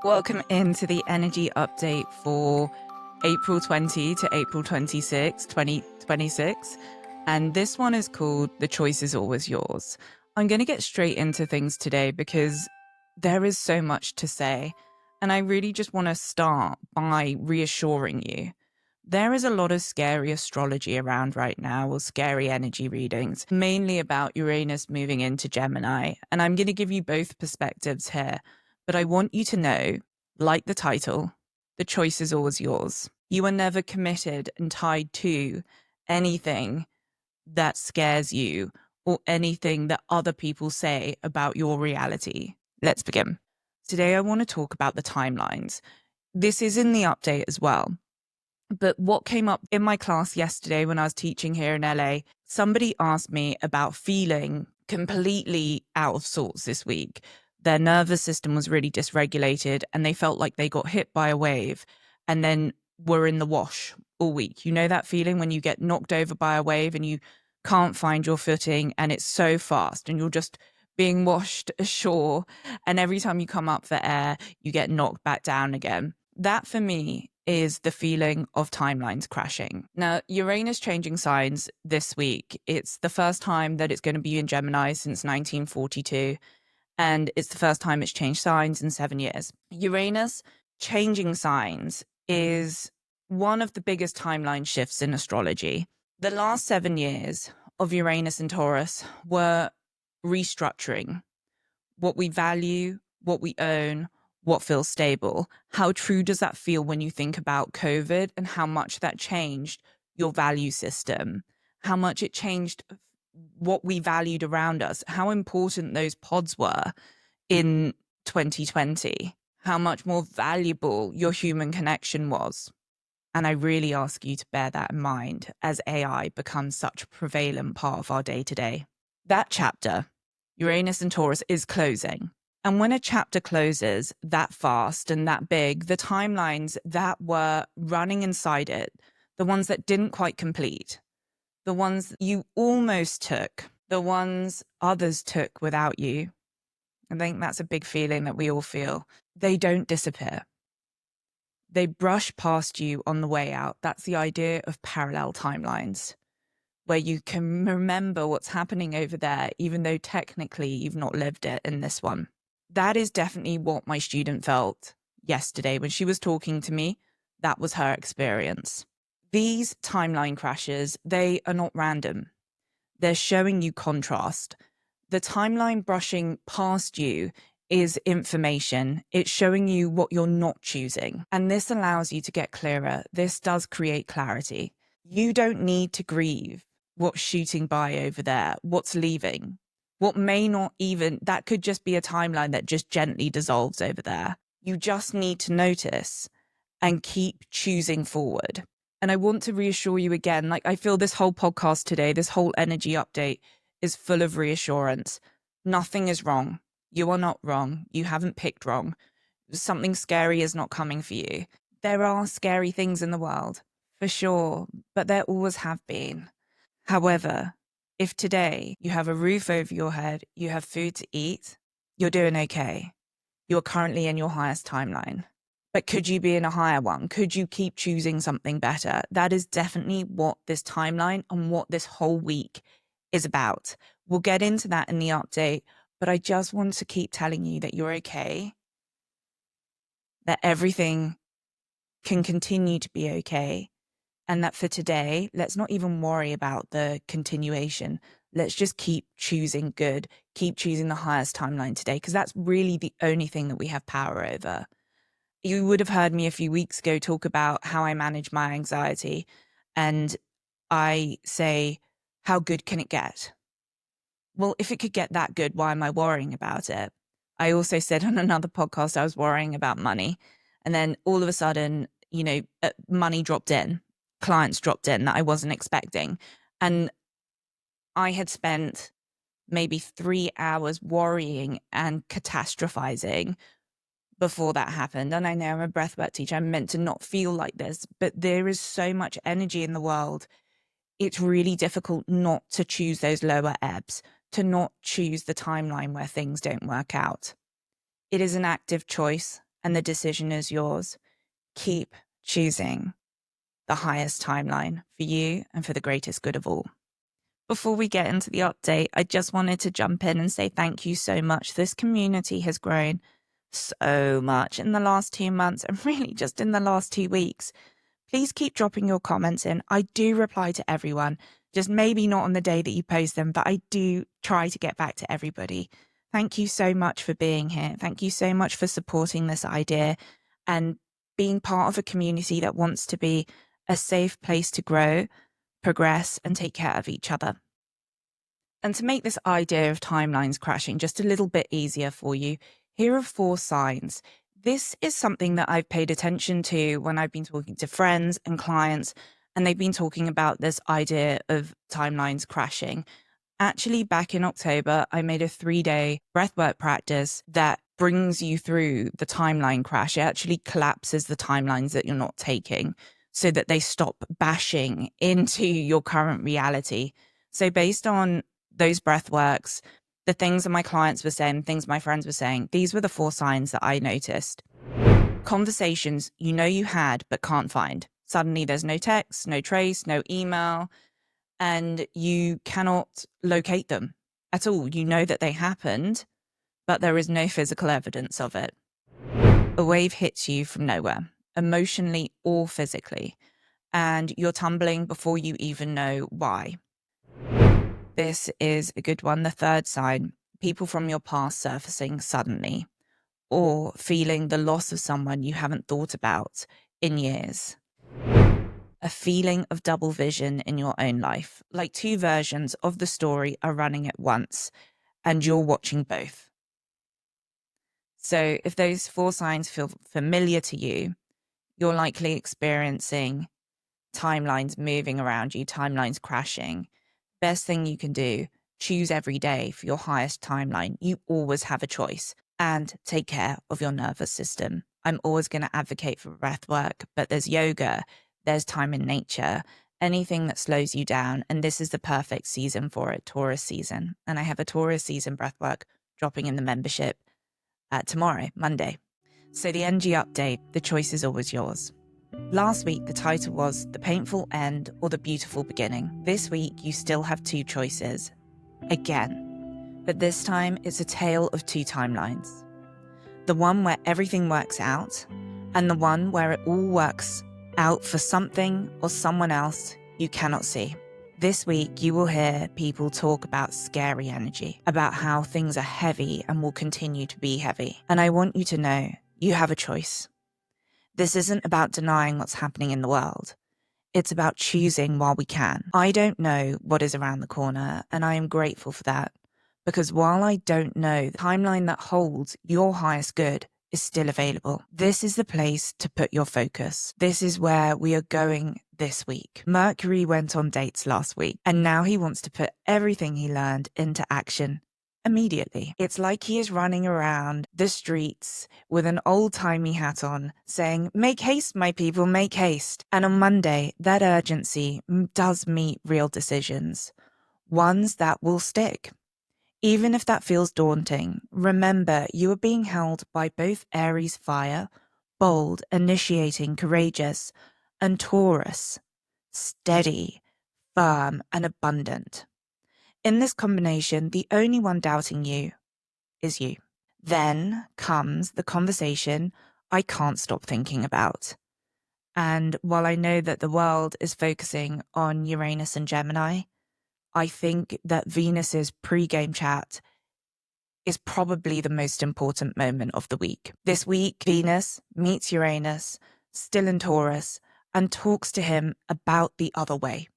Welcome into the energy update for April 20 to April 26, 2026. And this one is called The Choice is Always Yours. I'm going to get straight into things today because there is so much to say. And I really just want to start by reassuring you. There is a lot of scary astrology around right now, or scary energy readings, mainly about Uranus moving into Gemini. And I'm going to give you both perspectives here. But I want you to know, like the title, the choice is always yours. You are never committed and tied to anything that scares you or anything that other people say about your reality. Let's begin. Today, I want to talk about the timelines. This is in the update as well. But what came up in my class yesterday when I was teaching here in LA, somebody asked me about feeling completely out of sorts this week. Their nervous system was really dysregulated and they felt like they got hit by a wave and then were in the wash all week. You know that feeling when you get knocked over by a wave and you can't find your footing and it's so fast and you're just being washed ashore, and every time you come up for air, you get knocked back down again. That for me is the feeling of timelines crashing. Now, Uranus changing signs this week. It's the first time that it's going to be in Gemini since 1942. And it's the first time it's changed signs in 7 years. Uranus changing signs is one of the biggest timeline shifts in astrology. The last 7 years of Uranus and Taurus were restructuring what we value, what we own, what feels stable. How true does that feel when you think about COVID and how much that changed your value system? How much it changed what we valued around us, how important those pods were in 2020, how much more valuable your human connection was. And I really ask you to bear that in mind as AI becomes such a prevalent part of our day-to-day. That chapter, Uranus and Taurus, is closing. And when a chapter closes that fast and that big, the timelines that were running inside it, the ones that didn't quite complete, the ones you almost took, the ones others took without you. I think that's a big feeling that we all feel. They don't disappear. They brush past you on the way out. That's the idea of parallel timelines, where you can remember what's happening over there, even though technically you've not lived it in this one. That is definitely what my student felt yesterday when she was talking to me. That was her experience. These timeline crashes, they are not random. They're showing you contrast. The timeline brushing past you is information. It's showing you what you're not choosing. And this allows you to get clearer. This does create clarity. You don't need to grieve what's shooting by over there, what's leaving, what may not even, that could just be a timeline that just gently dissolves over there. You just need to notice and keep choosing forward. And I want to reassure you again, like I feel this whole podcast today, this whole energy update is full of reassurance. Nothing is wrong. You are not wrong. You haven't picked wrong. Something scary is not coming for you. There are scary things in the world, for sure, but there always have been. However, if today you have a roof over your head, you have food to eat, you're doing okay. You're currently in your highest timeline. But could you be in a higher one? Could you keep choosing something better? That is definitely what this timeline and what this whole week is about. We'll get into that in the update, but I just want to keep telling you that you're okay, that everything can continue to be okay, and that for today, let's not even worry about the continuation. Let's just keep choosing good, keep choosing the highest timeline today, because that's really the only thing that we have power over. You would have heard me a few weeks ago talk about how I manage my anxiety. And I say, how good can it get? Well, if it could get that good, why am I worrying about it? I also said on another podcast, I was worrying about money. And then all of a sudden, money dropped in, clients dropped in that I wasn't expecting. And I had spent maybe 3 hours worrying and catastrophizing before that happened. And I know I'm a breathwork teacher. I'm meant to not feel like this, but there is so much energy in the world. It's really difficult not to choose those lower ebbs, to not choose the timeline where things don't work out. It is an active choice, and the decision is yours. Keep choosing the highest timeline for you and for the greatest good of all. Before we get into the update, I just wanted to jump in and say thank you so much. This community has grown so much in the last 2 months and really just in the last 2 weeks. Please keep dropping your comments in. I do reply to everyone, just maybe not on the day that you post them, but I do try to get back to everybody. Thank you so much for being here. Thank you so much for supporting this idea and being part of a community that wants to be a safe place to grow, progress, and take care of each other. And to make this idea of timelines crashing just a little bit easier for you, here are 4 signs. This is something that I've paid attention to when I've been talking to friends and clients, and they've been talking about this idea of timelines crashing. Actually, back in October, I made a 3-day breathwork practice that brings you through the timeline crash. It actually collapses the timelines that you're not taking so that they stop bashing into your current reality. So based on those breathworks, the things that my clients were saying, things my friends were saying, these were the 4 signs that I noticed. Conversations you know you had but can't find. Suddenly there's no text, no trace, no email, and you cannot locate them at all. You know that they happened, but there is no physical evidence of it. A wave hits you from nowhere, emotionally or physically, and you're tumbling before you even know why. This is a good one. The 3rd sign, people from your past surfacing suddenly, or feeling the loss of someone you haven't thought about in years. A feeling of double vision in your own life, like 2 versions of the story are running at once, and you're watching both. So if those 4 signs feel familiar to you, you're likely experiencing timelines moving around you, timelines crashing. Best thing you can do, choose every day for your highest timeline. You always have a choice, and take care of your nervous system. I'm always going to advocate for breath work, but there's yoga, there's time in nature, anything that slows you down. And this is the perfect season for it, Taurus season. And I have a Taurus season breath work dropping in the membership tomorrow, Monday. So the NG update, the choice is always yours. Last week, the title was The Painful End or The Beautiful Beginning. This week, you still have 2 choices. Again. But this time, it's a tale of 2 timelines. The one where everything works out, and the one where it all works out for something or someone else you cannot see. This week, you will hear people talk about scary energy, about how things are heavy and will continue to be heavy. And I want you to know, you have a choice. This isn't about denying what's happening in the world. It's about choosing while we can. I don't know what is around the corner, and I am grateful for that. Because while I don't know, the timeline that holds your highest good is still available. This is the place to put your focus. This is where we are going this week. Mercury went on dates last week, and now he wants to put everything he learned into action immediately. It's like he is running around the streets with an old-timey hat on, saying, "Make haste, my people, make haste." And on Monday, that urgency does meet real decisions, ones that will stick. Even if that feels daunting, remember you are being held by both Aries fire, bold, initiating, courageous, and Taurus, steady, firm, and abundant. In this combination, the only one doubting you is you. Then comes the conversation I can't stop thinking about. And while I know that the world is focusing on Uranus and Gemini, I think that Venus's pre-game chat is probably the most important moment of the week. This week, Venus meets Uranus, still in Taurus, and talks to him about the other way,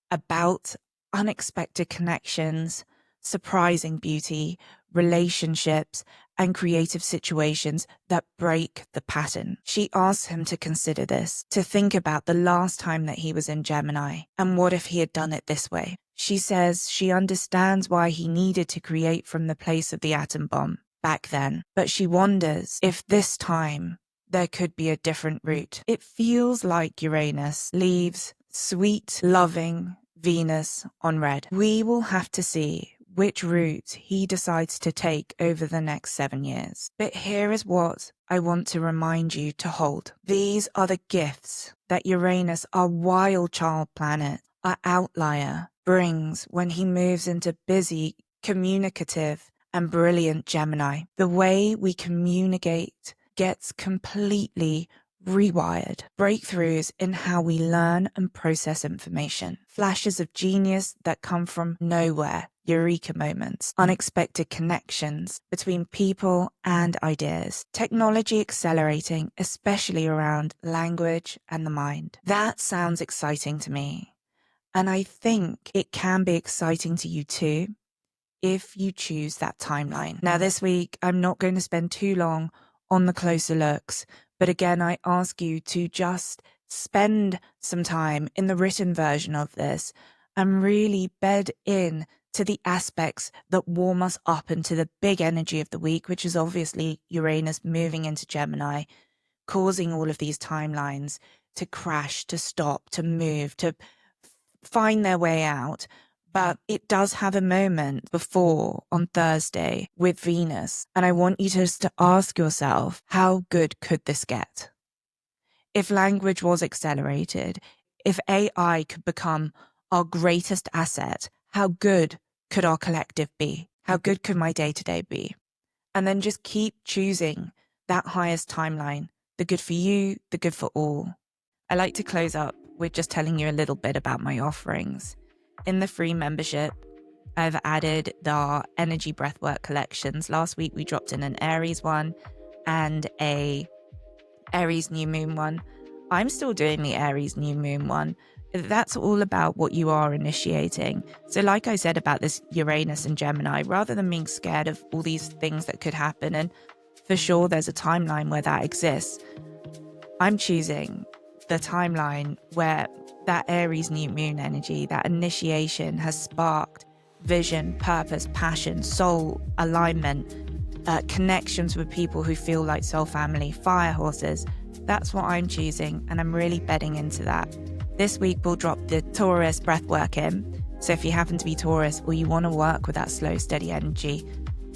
about unexpected connections, surprising beauty, relationships, and creative situations that break the pattern. She asks him to consider this, to think about the last time that he was in Gemini, and what if he had done it this way. She says she understands why he needed to create from the place of the atom bomb back then, but she wonders if this time there could be a different route. It feels like Uranus leaves sweet, loving Venus on red. We will have to see which route he decides to take over the next 7 years. But here is what I want to remind you to hold. These are the gifts that Uranus, our wild child planet, our outlier, brings when he moves into busy, communicative, and brilliant Gemini. The way we communicate gets completely rewired. Breakthroughs in how we learn and process information. Flashes of genius that come from nowhere. Eureka moments. Unexpected connections between people and ideas. Technology accelerating, especially around language and the mind. That sounds exciting to me. And I think it can be exciting to you too, if you choose that timeline. Now this week, I'm not going to spend too long on the closer looks, but again, I ask you to just spend some time in the written version of this and really bed in to the aspects that warm us up into the big energy of the week, which is obviously Uranus moving into Gemini, causing all of these timelines to crash, to stop, to move, to find their way out. But it does have a moment before on Thursday with Venus. And I want you just to ask yourself, how good could this get? If language was accelerated, if AI could become our greatest asset, how good could our collective be? How good could my day-to-day be? And then just keep choosing that highest timeline, the good for you, the good for all. I like to close up with just telling you a little bit about my offerings. In the free membership, I've added the energy breathwork collections. Last week, we dropped in an Aries one and a Aries new moon one. I'm still doing the Aries new moon one. That's all about what you are initiating. So like I said about this Uranus and Gemini, rather than being scared of all these things that could happen, and for sure there's a timeline where that exists, I'm choosing the timeline where that Aries new moon energy, that initiation has sparked vision, purpose, passion, soul, alignment, connections with people who feel like soul family, fire horses. That's what I'm choosing, and I'm really betting into that. This week we'll drop the Taurus breathwork in. So if you happen to be Taurus or you want to work with that slow, steady energy,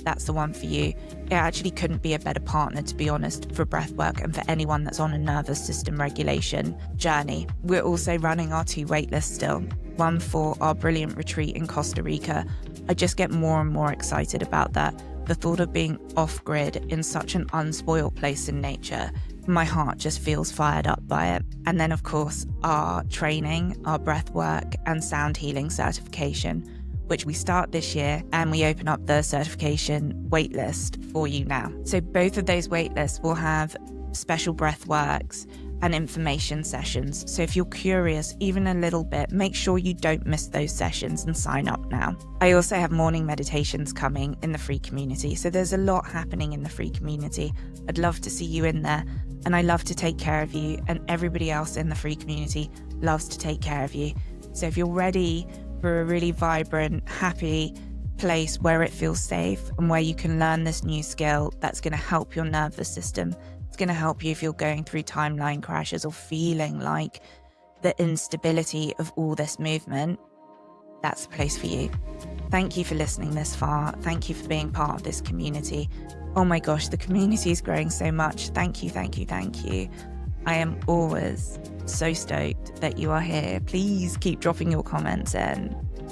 that's the one for you. It actually couldn't be a better partner, to be honest, for breathwork and for anyone that's on a nervous system regulation journey. We're also running our 2 waitlists still. One for our brilliant retreat in Costa Rica. I just get more and more excited about that. The thought of being off-grid in such an unspoiled place in nature, my heart just feels fired up by it. And then, of course, our training, our breathwork and sound healing certification, which we start this year, and we open up the certification waitlist for you now. So both of those waitlists will have special breathworks and information sessions. So if you're curious even a little bit, make sure you don't miss those sessions and sign up now. I also have morning meditations coming in the free community. So there's a lot happening in the free community. I'd love to see you in there, and I love to take care of you, and everybody else in the free community loves to take care of you. So if you're ready for a really vibrant, happy place where it feels safe and where you can learn this new skill that's going to help your nervous system, it's going to help you if you're going through timeline crashes or feeling like the instability of all this movement, that's the place for you. Thank you for listening this far. Thank you for being part of this community. Oh my gosh, the community is growing so much. Thank you, thank you, thank you. I am always so stoked that you are here. Please keep dropping your comments in.